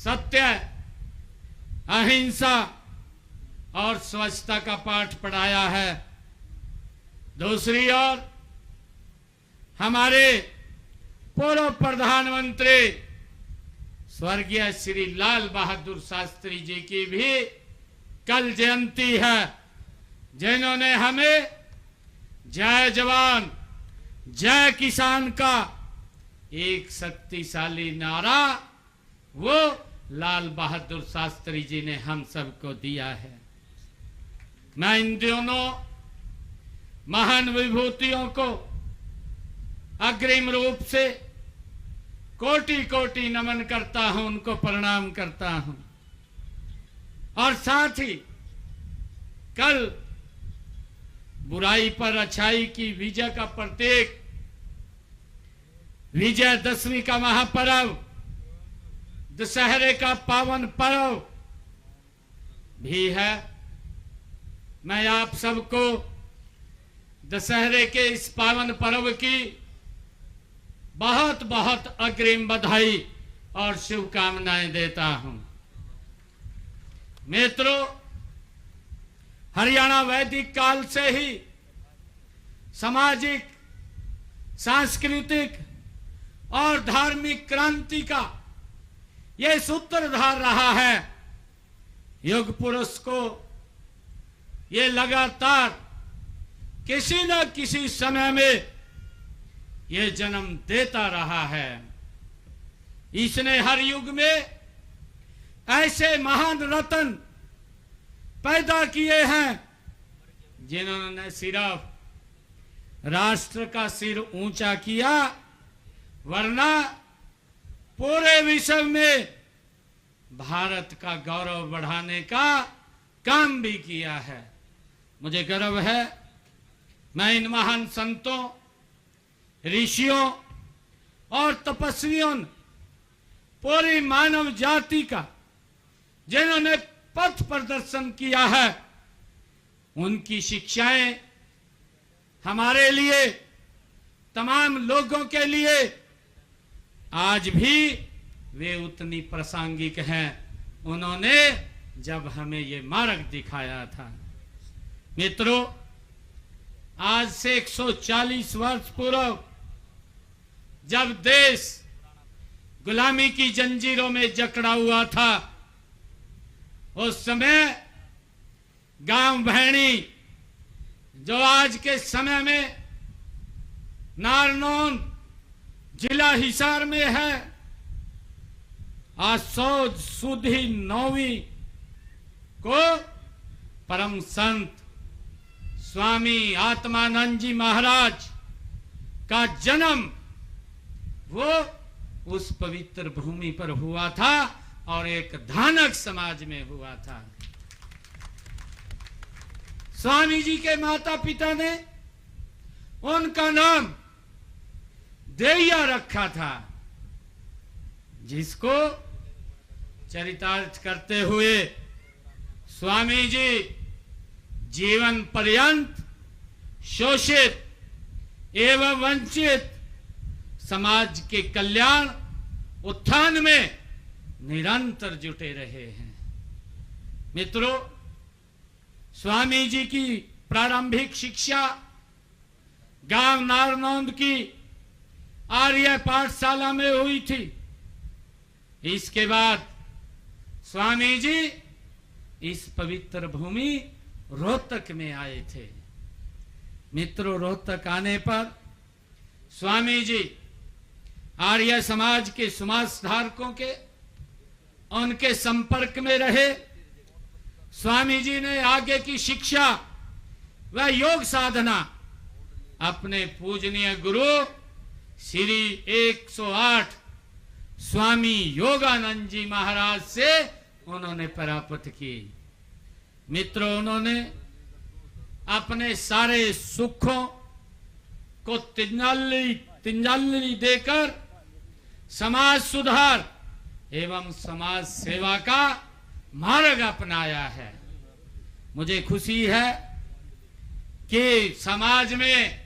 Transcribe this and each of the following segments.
सत्य, अहिंसा और स्वच्छता का पाठ पढ़ाया है। दूसरी ओर हमारे पूर्व प्रधानमंत्री स्वर्गीय श्री लाल बहादुर शास्त्री जी की भी कल जयंती है, जिन्होंने हमें जय जवान जय किसान का एक शक्तिशाली नारा वो लाल बहादुर शास्त्री जी ने हम सबको दिया है। मैं इन दोनों महान विभूतियों को अग्रिम रूप से कोटि कोटि नमन करता हूं, उनको प्रणाम करता हूं। और साथ ही कल बुराई पर अच्छाई की विजय का प्रतीक विजयदशमी का महापर्व, दशहरे का पावन पर्व भी है। मैं आप सबको दशहरे के इस पावन पर्व की बहुत बहुत अग्रिम बधाई और शुभकामनाएं देता हूं। मित्रों, हरियाणा वैदिक काल से ही सामाजिक, सांस्कृतिक और धार्मिक क्रांति का यह सूत्रधार रहा है। युग पुरुष को ये लगातार किसी न किसी समय में ये जन्म देता रहा है। इसने हर युग में ऐसे महान रत्न पैदा किए हैं जिन्होंने सिर्फ राष्ट्र का सिर ऊंचा किया, वरना पूरे विश्व में भारत का गौरव बढ़ाने का काम भी किया है। मुझे गर्व है, मैं इन महान संतों, ऋषियों और तपस्वियों, पूरी मानव जाति का जिन्होंने पथ प्रदर्शन किया है, उनकी शिक्षाएं हमारे लिए, तमाम लोगों के लिए आज भी वे उतनी प्रासंगिक हैं उन्होंने जब हमें ये मार्ग दिखाया था। मित्रों, आज से 140 वर्ष पूर्व जब देश गुलामी की जंजीरों में जकड़ा हुआ था, उस समय गांव भैणी, जो आज के समय में नारनौल जिला हिसार में है, आज सुधी 9वीं को परम संत स्वामी आत्मानंद जी महाराज का जन्म वो उस पवित्र भूमि पर हुआ था और एक धानक समाज में हुआ था। स्वामी जी के माता पिता ने उनका नाम देया रखा था, जिसको चरितार्थ करते हुए स्वामी जी जीवन पर्यंत शोषित एवं वंचित समाज के कल्याण उत्थान में निरंतर जुटे रहे हैं। मित्रों, स्वामी जी की प्रारंभिक शिक्षा गांव नारनौंद की आर्य पाठशाला में हुई थी। इसके बाद स्वामी जी इस पवित्र भूमि रोहतक में आए थे। मित्रों, रोहतक आने पर स्वामी जी आर्य समाज के समाज धारकों के उनके संपर्क में रहे। स्वामी जी ने आगे की शिक्षा व योग साधना अपने पूजनीय गुरु श्री 108 स्वामी योगानंद जी महाराज से उन्होंने प्राप्त की। मित्रों, उन्होंने अपने सारे सुखों को तिजंजलि देकर समाज सुधार एवं समाज सेवा का मार्ग अपनाया है। मुझे खुशी है कि समाज में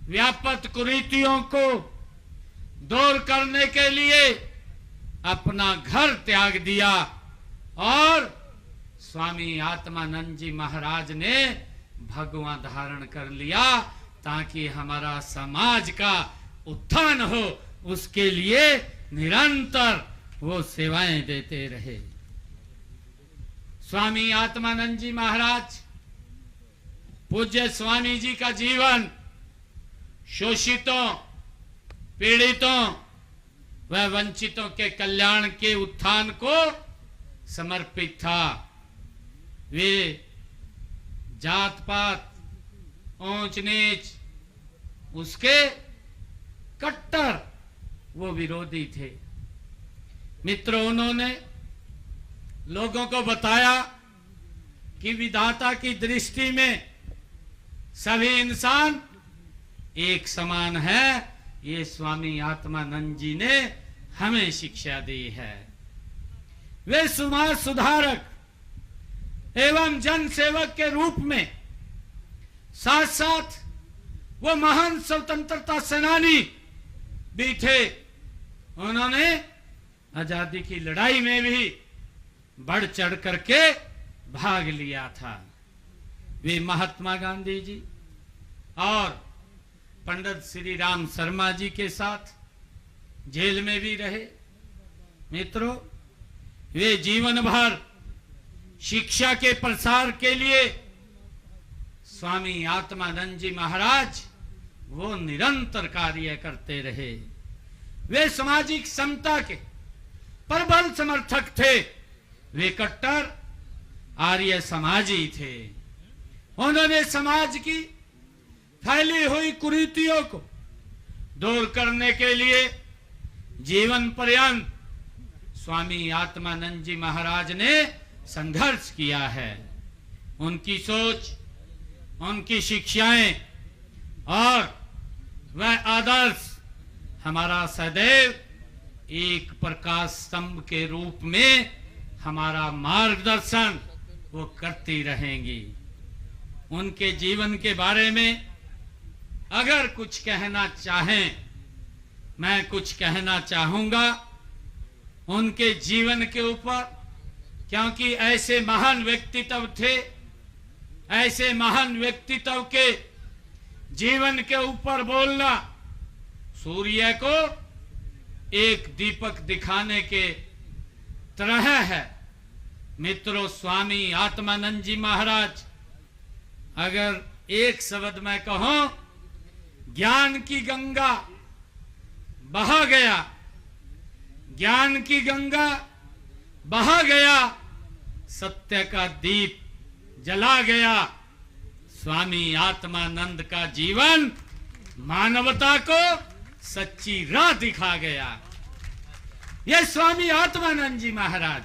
व्याप्त कुरीतियों को दूर करने के लिए अपना घर त्याग दिया और स्वामी आत्मानंद जी महाराज ने भगवा धारण कर लिया ताकि हमारा समाज का उत्थान हो, उसके लिए निरंतर वो सेवाएं देते रहे। स्वामी आत्मानंद जी महाराज, पूज्य स्वामी जी का जीवन शोषितों, पीड़ितों व वंचितों के कल्याण के उत्थान को समर्पित था। वे जात पात, ऊंच नीच उसके कट्टर वो विरोधी थे। मित्रों, उन्होंने लोगों को बताया कि विधाता की दृष्टि में सभी इंसान एक समान है। ये स्वामी आत्मानंद जी ने हमें शिक्षा दी है। वे समाज सुधारक एवं जन सेवक के रूप में साथ साथ वो महान स्वतंत्रता सेनानी भी थे। उन्होंने आजादी की लड़ाई में भी बढ़ चढ़ करके भाग लिया था। वे महात्मा गांधी जी और पंडित श्री राम शर्मा जी के साथ जेल में भी रहे। मित्रों, वे जीवन भर शिक्षा के प्रसार के लिए स्वामी आत्मानंद जी महाराज वो निरंतर कार्य करते रहे। वे सामाजिक समता के प्रबल समर्थक थे। वे कट्टर आर्य समाजी थे। उन्होंने समाज की फैली हुई कुरीतियों को दूर करने के लिए जीवन पर्यंत स्वामी आत्मानंद जी महाराज ने संघर्ष किया है। उनकी सोच, उनकी शिक्षाएं और वह आदर्श हमारा सदैव एक प्रकाश स्तंभ के रूप में हमारा मार्गदर्शन वो करती रहेंगी। उनके जीवन के बारे में अगर कुछ कहना चाहें, मैं कुछ कहना चाहूंगा उनके जीवन के ऊपर, क्योंकि ऐसे महान व्यक्तित्व थे। ऐसे महान व्यक्तित्व के जीवन के ऊपर बोलना सूर्य को एक दीपक दिखाने के तरह है। मित्रों, स्वामी आत्मानंद जी महाराज, अगर एक शब्द में कहूं, ज्ञान की गंगा बहा गया, ज्ञान की गंगा बहा गया, सत्य का दीप जला गया। स्वामी आत्मानंद का जीवन मानवता को सच्ची राह दिखा गया। यह स्वामी आत्मानंद जी महाराज,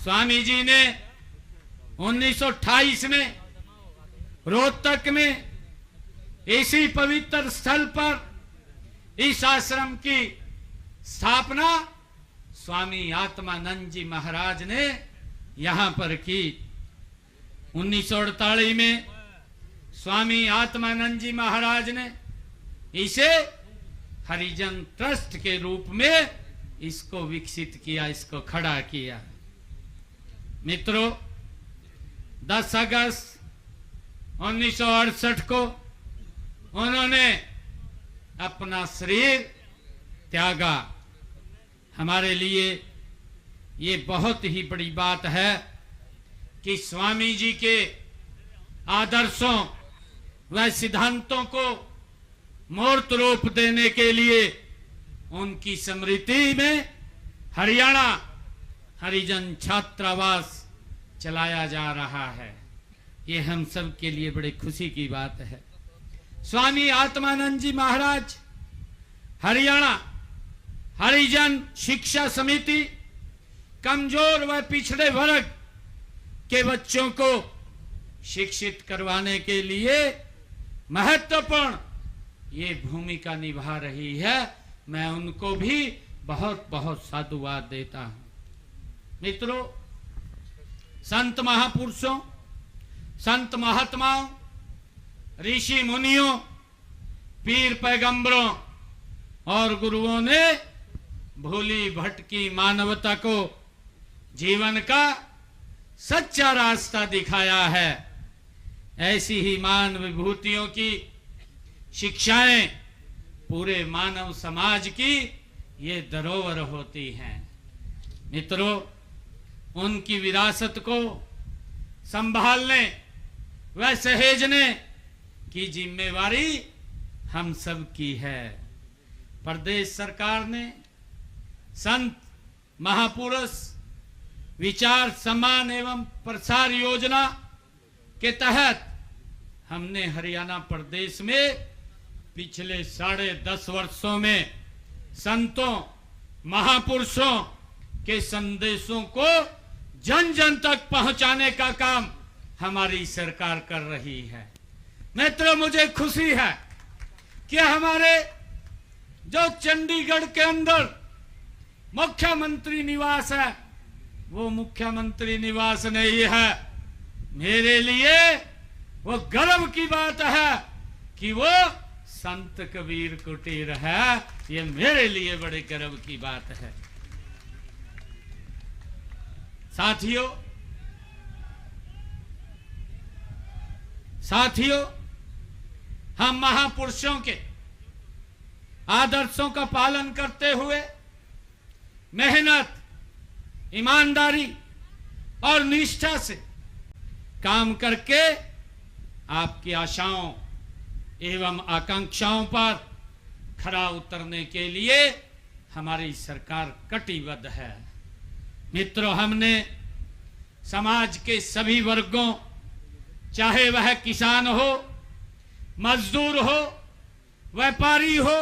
स्वामी जी ने 1928 में रोहतक में इसी पवित्र स्थल पर इस आश्रम की स्थापना स्वामी आत्मानंद जी महाराज ने यहां पर की। 1948 में स्वामी आत्मानंद जी महाराज ने इसे हरिजन ट्रस्ट के रूप में इसको विकसित किया, इसको खड़ा किया। मित्रों, 10 अगस्त 1968 को उन्होंने अपना शरीर त्यागा। हमारे लिए ये बहुत ही बड़ी बात है कि स्वामी जी के आदर्शों व सिद्धांतों को मूर्त रूप देने के लिए उनकी स्मृति में हरियाणा हरिजन छात्रावास चलाया जा रहा है। ये हम सब के लिए बड़ी खुशी की बात है। स्वामी आत्मानंद जी महाराज हरियाणा हरिजन शिक्षा समिति कमजोर व पिछड़े वर्ग के बच्चों को शिक्षित करवाने के लिए महत्वपूर्ण ये भूमिका निभा रही है। मैं उनको भी बहुत बहुत साधुवाद देता हूं। मित्रों, संत महापुरुषों, संत महात्माओं, ऋषि मुनियों, पीर पैगंबरों और गुरुओं ने भूली भटकी मानवता को जीवन का सच्चा रास्ता दिखाया है। ऐसी ही मान विभूतियों की शिक्षाएं पूरे मानव समाज की ये धरोहर होती हैं। मित्रों, उनकी विरासत को संभालने व सहेजने की जिम्मेवारी हम सब की है। प्रदेश सरकार ने संत महापुरुष विचार सम्मान एवं प्रसार योजना के तहत हमने हरियाणा प्रदेश में पिछले 10.5 वर्षों में संतों महापुरुषों के संदेशों को जन जन तक पहुंचाने का काम हमारी सरकार कर रही है। मित्रों, मुझे खुशी है कि हमारे जो चंडीगढ़ के अंदर मुख्यमंत्री निवास है, वो मुख्यमंत्री निवास नहीं है। मेरे लिए वो गर्व की बात है कि वो संत कबीर कुटीर है। ये मेरे लिए बड़े गर्व की बात है। साथियों, हम महापुरुषों के आदर्शों का पालन करते हुए मेहनत, ईमानदारी और निष्ठा से काम करके आपकी आशाओं एवं आकांक्षाओं पर खरा उतरने के लिए हमारी सरकार कटिबद्ध है। मित्रों, हमने समाज के सभी वर्गों, चाहे वह किसान हो, मजदूर हो, व्यापारी हो,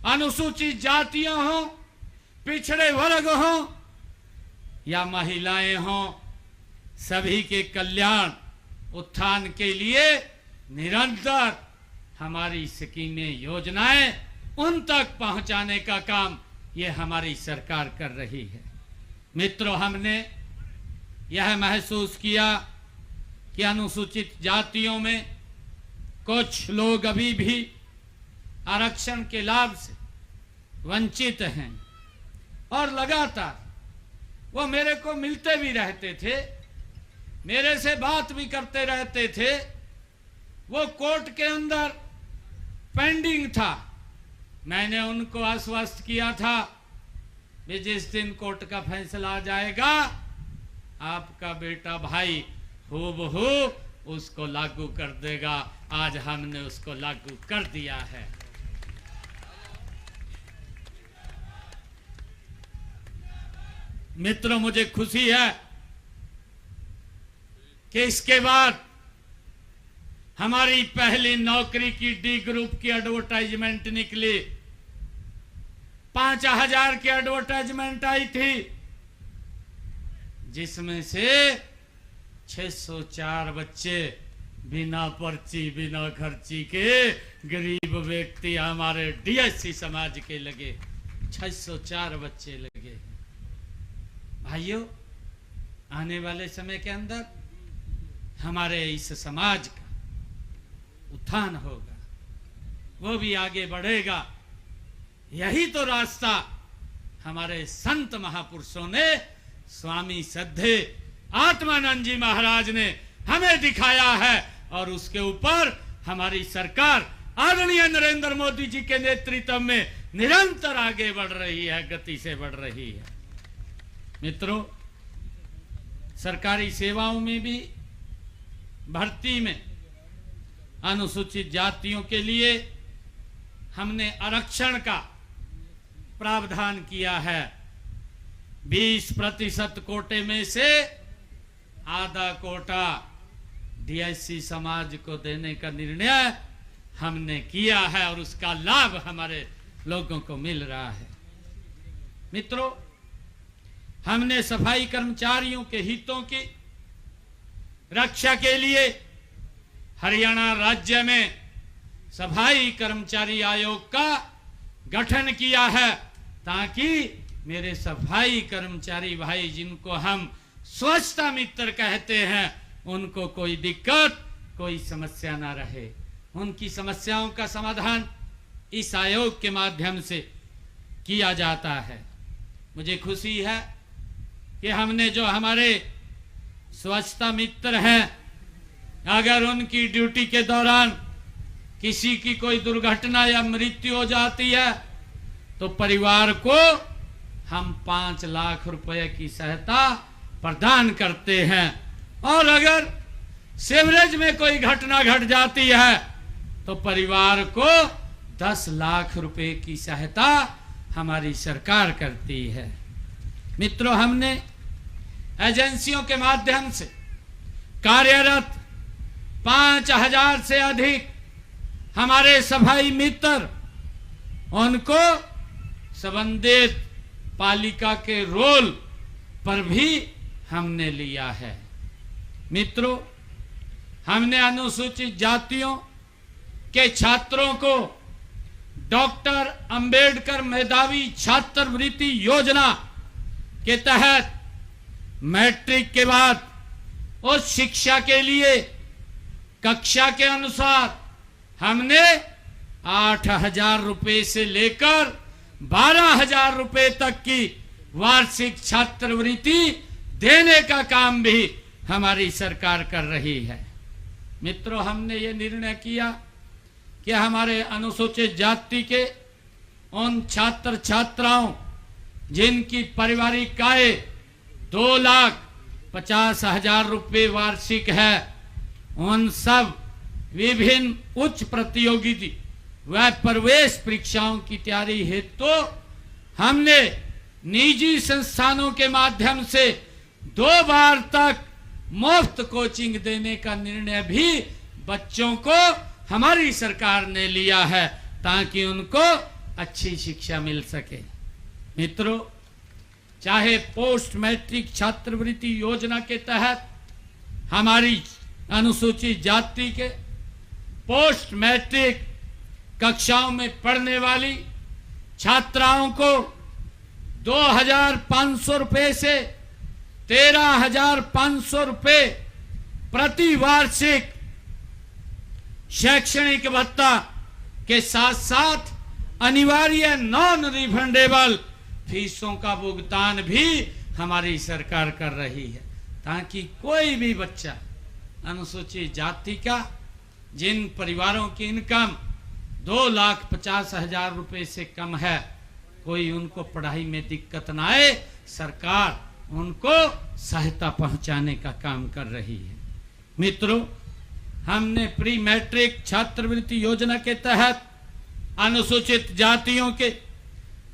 अनुसूचित जातियां हो, पिछड़े वर्ग हो या महिलाएं हो, सभी के कल्याण उत्थान के लिए निरंतर हमारी स्कीमें, योजनाएं उन तक पहुंचाने का काम ये हमारी सरकार कर रही है। मित्रों, हमने यह महसूस किया कि अनुसूचित जातियों में कुछ लोग अभी भी आरक्षण के लाभ से वंचित हैं और लगातार वो मेरे को मिलते भी रहते थे, मेरे से बात भी करते रहते थे। वो कोर्ट के अंदर पेंडिंग था। मैंने उनको आश्वस्त किया था कि जिस दिन कोर्ट का फैसला आ जाएगा, आपका बेटा भाई हूबहू उसको लागू कर देगा। आज हमने उसको लागू कर दिया है। मित्रों, मुझे खुशी है कि इसके बाद हमारी पहली नौकरी की डी ग्रुप की एडवर्टाइजमेंट निकली। 5000 की एडवर्टाइजमेंट आई थी, जिसमें से 604 बच्चे बिना पर्ची, बिना खर्ची के गरीब व्यक्ति हमारे डीएससी समाज के लगे। 604 बच्चे लगे। भाइयों, आने वाले समय के अंदर हमारे इस समाज का उत्थान होगा, वो भी आगे बढ़ेगा। यही तो रास्ता हमारे संत महापुरुषों ने, स्वामी श्रद्धे आत्मानंद जी महाराज ने हमें दिखाया है और उसके ऊपर हमारी सरकार आदरणीय नरेंद्र मोदी जी के नेतृत्व में निरंतर आगे बढ़ रही है, गति से बढ़ रही है। मित्रों, सरकारी सेवाओं में भी भर्ती में अनुसूचित जातियों के लिए हमने आरक्षण का प्रावधान किया है। 20% कोटे में से आधा कोटा डीएससी समाज को देने का निर्णय हमने किया है और उसका लाभ हमारे लोगों को मिल रहा है। मित्रों, हमने सफाई कर्मचारियों के हितों की रक्षा के लिए हरियाणा राज्य में सफाई कर्मचारी आयोग का गठन किया है, ताकि मेरे सफाई कर्मचारी भाई, जिनको हम स्वच्छता मित्र कहते हैं, उनको कोई दिक्कत, कोई समस्या ना रहे। उनकी समस्याओं का समाधान इस आयोग के माध्यम से किया जाता है। मुझे खुशी है कि हमने जो हमारे स्वच्छता मित्र हैं, अगर उनकी ड्यूटी के दौरान किसी की कोई दुर्घटना या मृत्यु हो जाती है तो परिवार को हम 5 लाख रुपए की सहायता प्रदान करते हैं। और अगर सीवरेज में कोई घटना घट जाती है तो परिवार को 10 लाख रुपए की सहायता हमारी सरकार करती है। मित्रों, हमने एजेंसियों के माध्यम से कार्यरत 5000 से अधिक हमारे सफाई मित्र, उनको संबंधित पालिका के रोल पर भी हमने लिया है। मित्रों, हमने अनुसूचित जातियों के छात्रों को डॉक्टर अंबेडकर मेधावी छात्रवृत्ति योजना के तहत मैट्रिक के बाद उस शिक्षा के लिए कक्षा के अनुसार हमने 8,000 रुपए से लेकर 12,000 रुपए तक की वार्षिक छात्रवृत्ति देने का काम भी हमारी सरकार कर रही है। मित्रों, हमने ये निर्णय किया कि हमारे अनुसूचित जाति के उन छात्र छात्राओं जिनकी पारिवारिक आय 2,50,000 रुपए वार्षिक है, उन सब विभिन्न उच्च प्रतियोगिता व प्रवेश परीक्षाओं की तैयारी हेतु तो हमने निजी संस्थानों के माध्यम से 2 बार तक मुफ्त कोचिंग देने का निर्णय भी बच्चों को हमारी सरकार ने लिया है ताकि उनको अच्छी शिक्षा मिल सके। मित्रों, चाहे पोस्ट मैट्रिक छात्रवृत्ति योजना के तहत हमारी अनुसूचित जाति के पोस्ट मैट्रिक कक्षाओं में पढ़ने वाली छात्राओं को 2,500 रुपए से 13,500 रुपए प्रति वार्षिक शैक्षणिक भत्ता के साथ साथ अनिवार्य नॉन रिफंडेबल फीसों का भुगतान भी हमारी सरकार कर रही है ताकि कोई भी बच्चा अनुसूचित जाति का जिन परिवारों की इनकम 2,50,000 रुपए से कम है, कोई उनको पढ़ाई में दिक्कत ना आए, सरकार उनको सहायता पहुंचाने का काम कर रही है। मित्रों, हमने प्री मैट्रिक छात्रवृत्ति योजना के तहत अनुसूचित जातियों के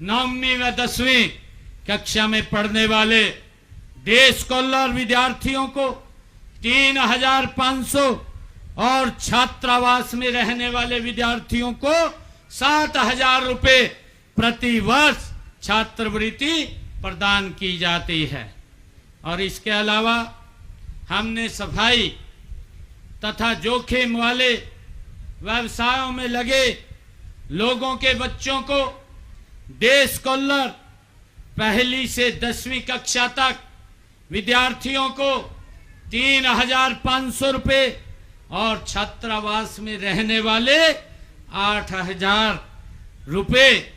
9वीं व 10वीं कक्षा में पढ़ने वाले डे स्कॉलर विद्यार्थियों को 3,500 और छात्रावास में रहने वाले विद्यार्थियों को 7,000 रुपए प्रति वर्ष छात्रवृत्ति प्रदान की जाती है। और इसके अलावा हमने सफाई तथा जोखिम वाले व्यवसायों में लगे लोगों के बच्चों को डे स्कॉलर 1ली से 10वीं कक्षा तक विद्यार्थियों को 3,500 रुपए और छात्रावास में रहने वाले 8,000 रुपए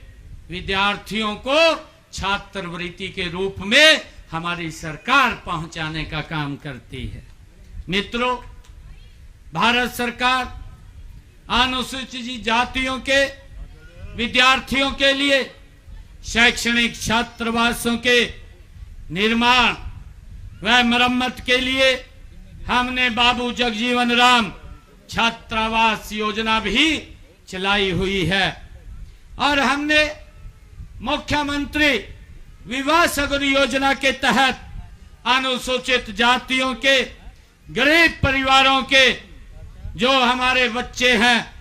विद्यार्थियों को छात्रवृत्ति के रूप में हमारी सरकार पहुंचाने का काम करती है। मित्रों, भारत सरकार अनुसूचित जातियों के विद्यार्थियों के लिए शैक्षणिक छात्रावासों के निर्माण व मरम्मत के लिए हमने बाबू जगजीवन राम छात्रावास योजना भी चलाई हुई है और हमने मुख्यमंत्री विवाह सगुन योजना के तहत अनुसूचित जातियों के गरीब परिवारों के जो हमारे बच्चे हैं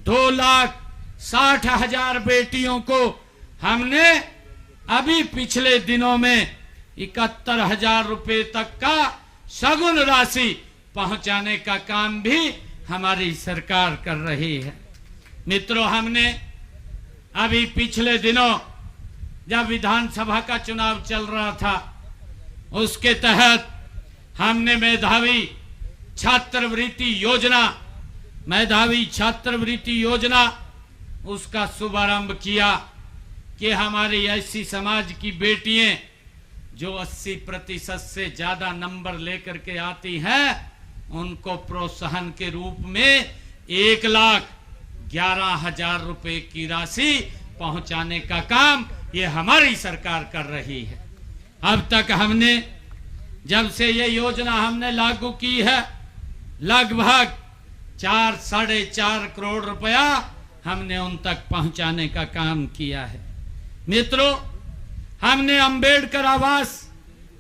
2,60,000 बेटियों को हमने अभी पिछले दिनों में 71,000 रुपए तक का सगुन राशि पहुंचाने का काम भी हमारी सरकार कर रही है। मित्रों, हमने अभी पिछले दिनों जब विधानसभा का चुनाव चल रहा था उसके तहत हमने मेधावी छात्रवृत्ति योजना उसका शुभारंभ किया। कि हमारी ऐसी समाज की बेटियां जो 80% से ज्यादा नंबर लेकर के आती हैं, उनको प्रोत्साहन के रूप में 1,11,000 रुपए की राशि पहुंचाने का काम ये हमारी सरकार कर रही है। अब तक हमने, जब से ये योजना हमने लागू की है, लगभग 4-4.5 करोड़ रुपया हमने उन तक पहुंचाने का काम किया है। मित्रों, हमने अंबेडकर आवास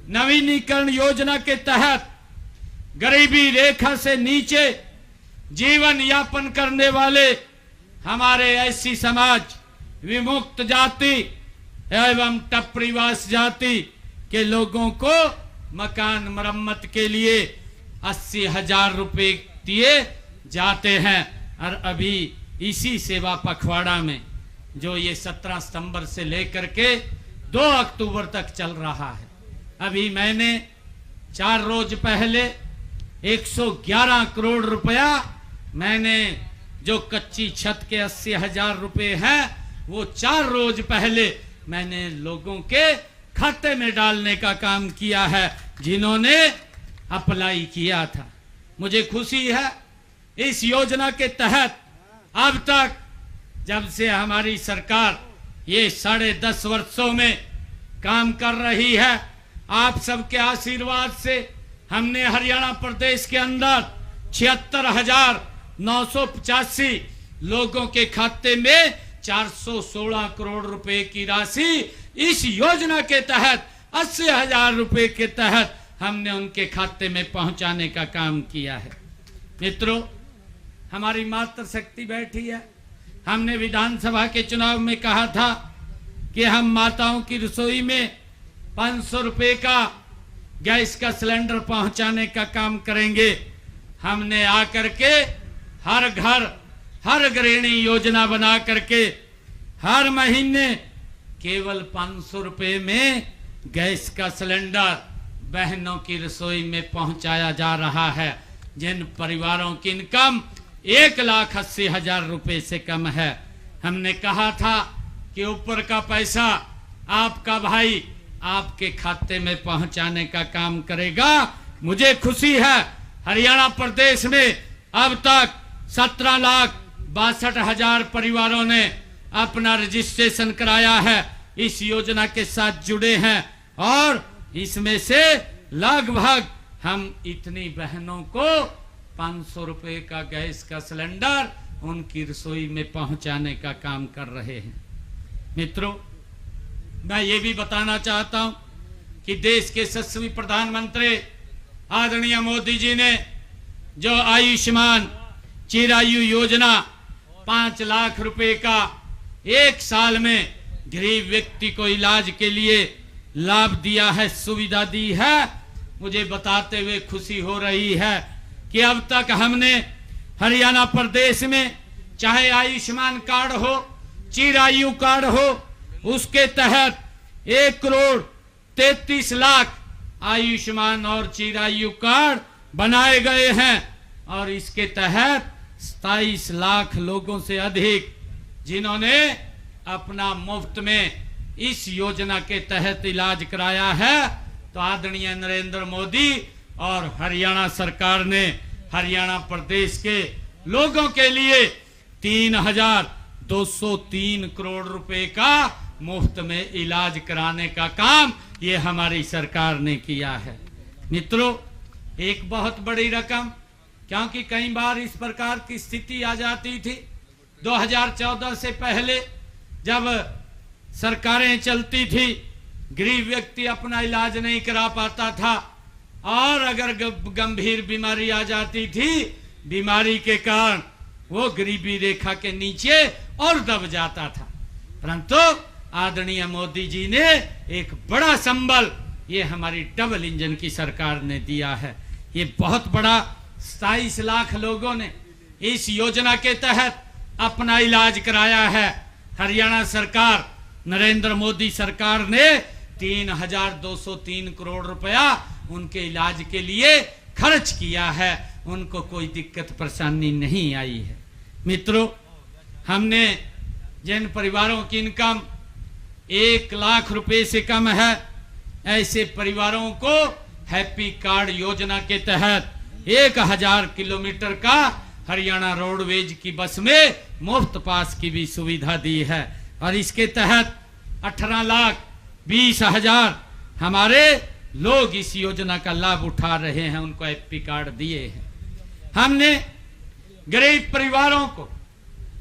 नवीनीकरण योजना के तहत गरीबी रेखा से नीचे जीवन यापन करने वाले हमारे ऐसी समाज, विमुक्त जाति एवं टपरीवास जाति के लोगों को मकान मरम्मत के लिए 80,000 रुपए दिए जाते हैं। और अभी इसी सेवा पखवाड़ा में जो ये 17 सितंबर से लेकर के 2 अक्टूबर तक चल रहा है, अभी मैंने 4 रोज पहले 111 करोड़ रुपया मैंने जो कच्ची छत के 80,000 रुपए हैं वो 4 रोज पहले मैंने लोगों के खाते में डालने का काम किया है जिन्होंने अप्लाई किया था। मुझे खुशी है इस योजना के तहत अब तक, जब से हमारी सरकार ये 10.5 वर्षों में काम कर रही है, आप सबके आशीर्वाद से हमने हरियाणा प्रदेश के अंदर 76,985 लोगों के खाते में 416 करोड़ रुपए की राशि इस योजना के तहत 80,000 रुपए के तहत हमने उनके खाते में पहुंचाने का काम किया है। मित्रों, हमारी मातृशक्ति बैठी है। हमने विधानसभा के चुनाव में कहा था कि हम माताओं की रसोई में 500 रुपए का गैस का सिलेंडर पहुंचाने का काम करेंगे। हमने आकर के हर घर हर गृहिणी योजना बना करके हर महीने केवल 500 रुपए में गैस का सिलेंडर बहनों की रसोई में पहुंचाया जा रहा है, जिन परिवारों की इनकम 1,80,000 रुपए से कम है। हमने कहा था कि ऊपर का पैसा आपका भाई आपके खाते में पहुंचाने का काम करेगा। मुझे खुशी है हरियाणा प्रदेश में अब तक 17,62,000 परिवारों ने अपना रजिस्ट्रेशन कराया है, इस योजना के साथ जुड़े हैं और इसमें से लगभग हम इतनी बहनों को 500 रुपए का गैस का सिलेंडर उनकी रसोई में पहुंचाने का काम कर रहे हैं। मित्रों, मैं ये भी बताना चाहता हूं कि देश के यशस्वी प्रधानमंत्री आदरणीय मोदी जी ने जो आयुष्मान चिरायु योजना 5 लाख रुपए का 1 साल में गरीब व्यक्ति को इलाज के लिए लाभ दिया है, सुविधा दी है, मुझे बताते हुए खुशी हो रही है कि अब तक हमने हरियाणा प्रदेश में चाहे आयुष्मान कार्ड हो, चिरायु कार्ड हो, उसके तहत 1,33,00,000 आयुष्मान और चिरायु कार्ड बनाए गए हैं और इसके तहत 27 लाख लोगों से अधिक जिन्होंने अपना मुफ्त में इस योजना के तहत इलाज कराया है। तो आदरणीय नरेंद्र मोदी और हरियाणा सरकार ने हरियाणा प्रदेश के लोगों के लिए 3,203 करोड़ रुपए का मुफ्त में इलाज कराने का काम ये हमारी सरकार ने किया है। मित्रों, एक बहुत बड़ी रकम, क्योंकि कई बार इस प्रकार की स्थिति आ जाती थी 2014 से पहले जब सरकारें चलती थी, गरीब व्यक्ति अपना इलाज नहीं करा पाता था और अगर गंभीर बीमारी आ जाती थी, बीमारी के कारण वो गरीबी रेखा के नीचे और दब जाता था। परंतु आदरणीय मोदी जी ने एक बड़ा संबल ये हमारी डबल इंजन की सरकार ने दिया है। ये बहुत बड़ा 27 लाख लोगों ने इस योजना के तहत अपना इलाज कराया है। हरियाणा सरकार, नरेंद्र मोदी सरकार ने 3,203 करोड़ रुपया उनके इलाज के लिए खर्च किया है, उनको कोई दिक्कत परेशानी नहीं आई है। मित्रों, हमने जिन परिवारों की इनकम 1 लाख रुपए से कम है, ऐसे परिवारों को हैप्पी कार्ड योजना के तहत 1000 किलोमीटर का हरियाणा रोडवेज की बस में मुफ्त पास की भी सुविधा दी है। और इसके तहत 18,20,000 हमारे लोग इस योजना का लाभ उठा रहे हैं, उनको हैप्पी कार्ड दिए हैं। हमने गरीब परिवारों को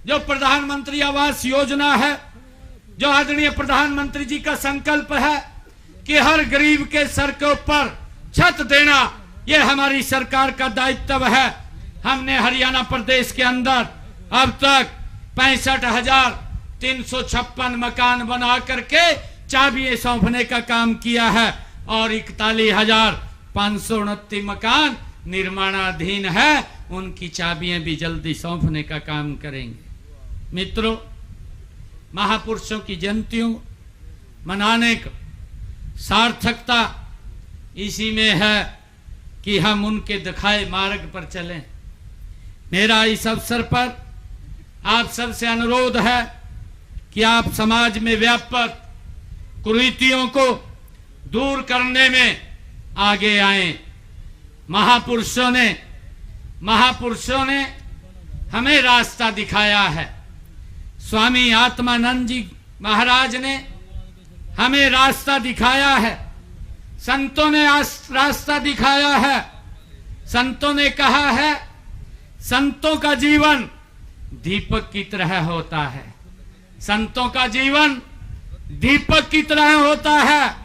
जो प्रधानमंत्री आवास योजना है, जो आदरणीय प्रधानमंत्री जी का संकल्प है कि हर गरीब के सर के ऊपर छत देना, यह हमारी सरकार का दायित्व है। हमने हरियाणा प्रदेश के अंदर अब तक 65,356 मकान बना करके चाबियां सौंपने का काम किया है और 41,529 मकान निर्माणाधीन है, उनकी चाबियां भी जल्दी सौंपने का काम करेंगे। मित्रों, महापुरुषों की जयंतियों मनाने का सार्थकता इसी में है कि हम उनके दिखाए मार्ग पर चलें। मेरा इस अवसर पर आप सबसे अनुरोध है कि आप समाज में व्यापक कुरीतियों को दूर करने में आगे आएं। महापुरुषों ने हमें रास्ता दिखाया है। स्वामी आत्मानंद जी महाराज ने हमें रास्ता दिखाया है, संतों ने रास्ता दिखाया है। संतों ने कहा है, संतों का जीवन दीपक की तरह होता है। संतों का जीवन दीपक की तरह होता है,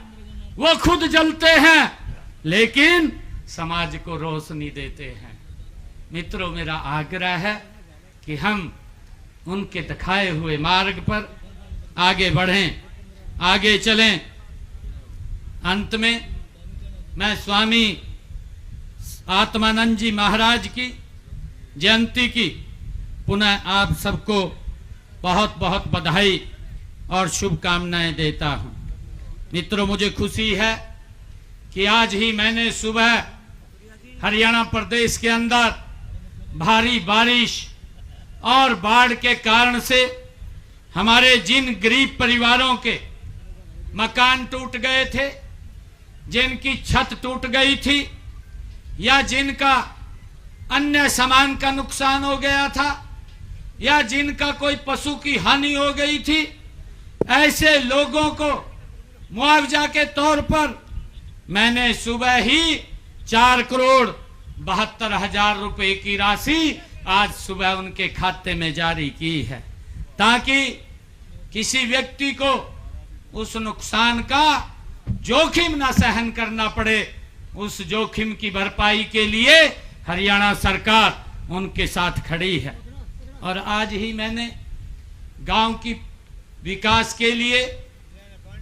वो खुद जलते हैं लेकिन समाज को रोशनी देते हैं। मित्रों, मेरा आग्रह है कि हम उनके दिखाए हुए मार्ग पर आगे बढ़ें, आगे चलें। अंत में मैं स्वामी आत्मानंद जी महाराज की जयंती की पुनः आप सबको बहुत बहुत बधाई और शुभकामनाएं देता हूं। मित्रों, मुझे खुशी है कि आज ही मैंने सुबह हरियाणा प्रदेश के अंदर भारी बारिश और बाढ़ के कारण से हमारे जिन गरीब परिवारों के मकान टूट गए थे, जिनकी छत टूट गई थी या जिनका अन्य सामान का नुकसान हो गया था या जिनका कोई पशु की हानि हो गई थी, ऐसे लोगों को मुआवजा के तौर पर मैंने सुबह ही 4,72,00,000 रुपए की राशि आज सुबह उनके खाते में जारी की है, ताकि किसी व्यक्ति को उस नुकसान का जोखिम ना सहन करना पड़े। उस जोखिम की भरपाई के लिए हरियाणा सरकार उनके साथ खड़ी है। और आज ही मैंने गांव की विकास के लिए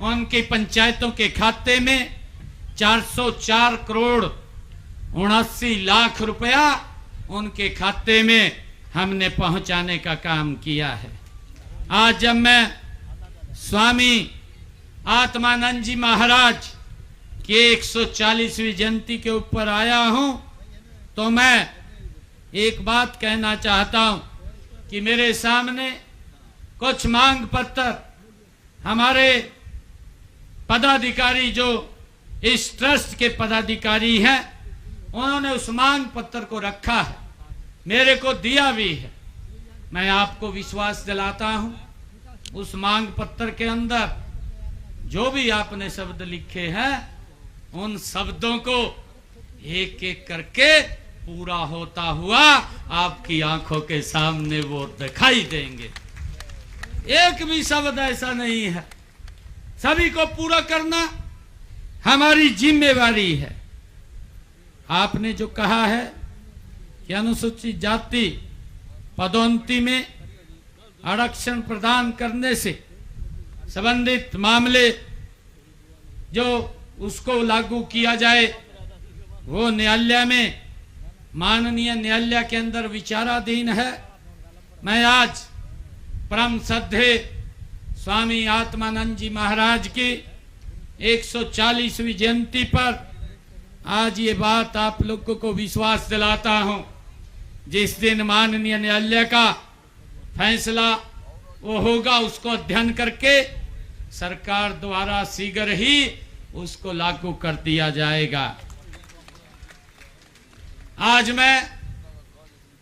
उनकी पंचायतों के खाते में 404,79,00,000 रुपया उनके खाते में हमने पहुंचाने का काम किया है। आज जब मैं स्वामी आत्मानंद जी महाराज की 140वीं जयंती के ऊपर आया हूं, तो मैं एक बात कहना चाहता हूं कि मेरे सामने कुछ मांग पत्र हमारे पदाधिकारी जो इस ट्रस्ट के पदाधिकारी हैं, उन्होंने उस मांग पत्र को रखा है, मेरे को दिया भी है। मैं आपको विश्वास दिलाता हूं, उस मांग पत्र के अंदर जो भी आपने शब्द लिखे हैं, उन शब्दों को एक एक करके पूरा होता हुआ आपकी आंखों के सामने वो दिखाई देंगे। एक भी शब्द ऐसा नहीं है, सभी को पूरा करना हमारी जिम्मेवारी है। आपने जो कहा है कि अनुसूचित जाति पदोन्नति में आरक्षण प्रदान करने से संबंधित मामले जो उसको लागू किया जाए, वो न्यायालय में, माननीय न्यायालय के अंदर विचाराधीन है। मैं आज परम श्रद्धेय स्वामी आत्मानंद जी महाराज की 140वीं जयंती पर आज ये बात आप लोगों को विश्वास दिलाता हूं। जिस दिन माननीय न्यायालय का फैसला वो होगा, उसको अध्ययन करके सरकार द्वारा शीघ्र ही उसको लागू कर दिया जाएगा। आज मैं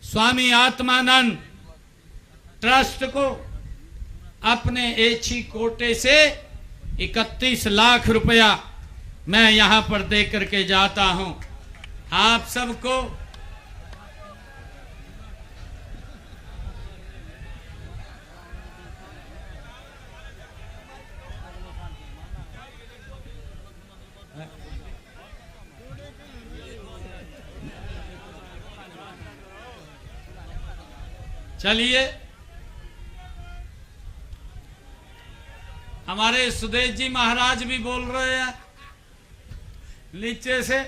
स्वामी आत्मानंद ट्रस्ट को अपने एक ही कोटे से 31 लाख रुपया मैं यहां पर दे करके जाता हूं। आप सबको चलिए, हमारे सुदेश जी महाराज भी बोल रहे हैं नीचे से,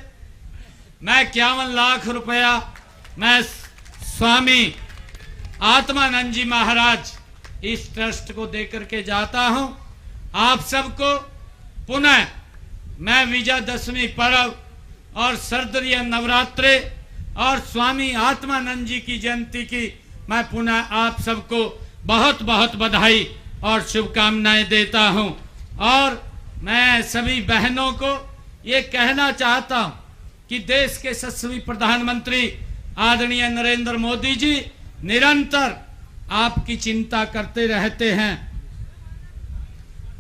मैं 51 लाख रुपया मैं स्वामी आत्मानंद जी महाराज इस ट्रस्ट को देकर के जाता हूं। आप सबको पुनः मैं विजयदशमी पर्व और शारदीय नवरात्रे और स्वामी आत्मानंद जी की जयंती की मैं पुनः आप सबको बहुत बहुत बधाई और शुभकामनाएं देता हूं। और मैं सभी बहनों को ये कहना चाहता हूं कि देश के यशस्वी प्रधानमंत्री आदरणीय नरेंद्र मोदी जी निरंतर आपकी चिंता करते रहते हैं,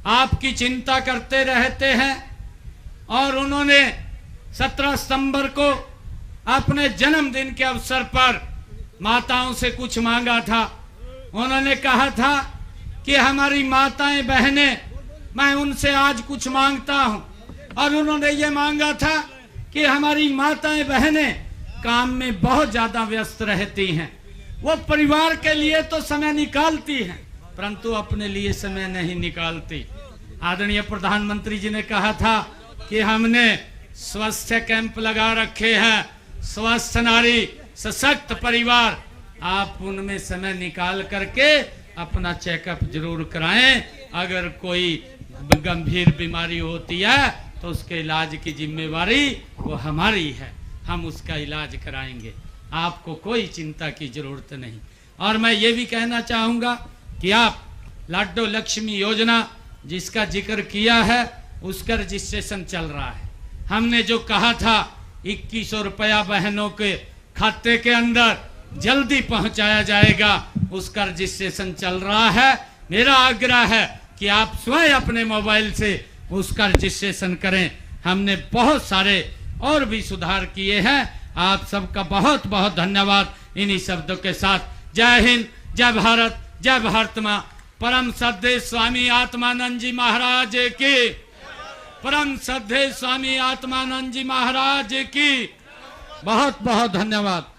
आपकी चिंता करते रहते हैं। और उन्होंने 17 सितंबर को अपने जन्मदिन के अवसर पर माताओं से कुछ मांगा था। उन्होंने कहा था कि हमारी माताएं बहनें, मैं उनसे आज कुछ मांगता हूं। और उन्होंने ये मांगा था कि हमारी माताएं बहनें काम में बहुत ज्यादा व्यस्त रहती हैं, वो परिवार के लिए तो समय निकालती हैं परंतु अपने लिए समय नहीं निकालती। आदरणीय प्रधानमंत्री जी ने कहा था कि हमने स्वास्थ्य कैंप लगा रखे हैं, स्वस्थ नारी सशक्त परिवार, आप उनमें समय निकाल करके अपना चेकअप जरूर कराएं। अगर कोई गंभीर बीमारी होती है तो उसके इलाज की जिम्मेवारी वो हमारी है, हम उसका इलाज कराएंगे, आपको कोई चिंता की जरूरत नहीं। और मैं ये भी कहना चाहूंगा कि आप लाडो लक्ष्मी योजना जिसका जिक्र किया है उसका रजिस्ट्रेशन चल रहा है। हमने जो कहा था 2100 रुपया बहनों के खाते के अंदर जल्दी पहुंचाया जाएगा, उसका रजिस्ट्रेशन चल रहा है। मेरा आग्रह है कि आप स्वयं अपने मोबाइल से उसका रजिस्ट्रेशन करें। हमने बहुत सारे और भी सुधार किए हैं। आप सबका बहुत बहुत धन्यवाद। इन्हीं शब्दों के साथ जय हिंद, जय भारत, जय भारत मां। परम श्रद्धेय स्वामी आत्मानंद जी महाराज की, परम श्रद्धेय स्वामी आत्मानंद जी महाराज की बहुत बहुत धन्यवाद।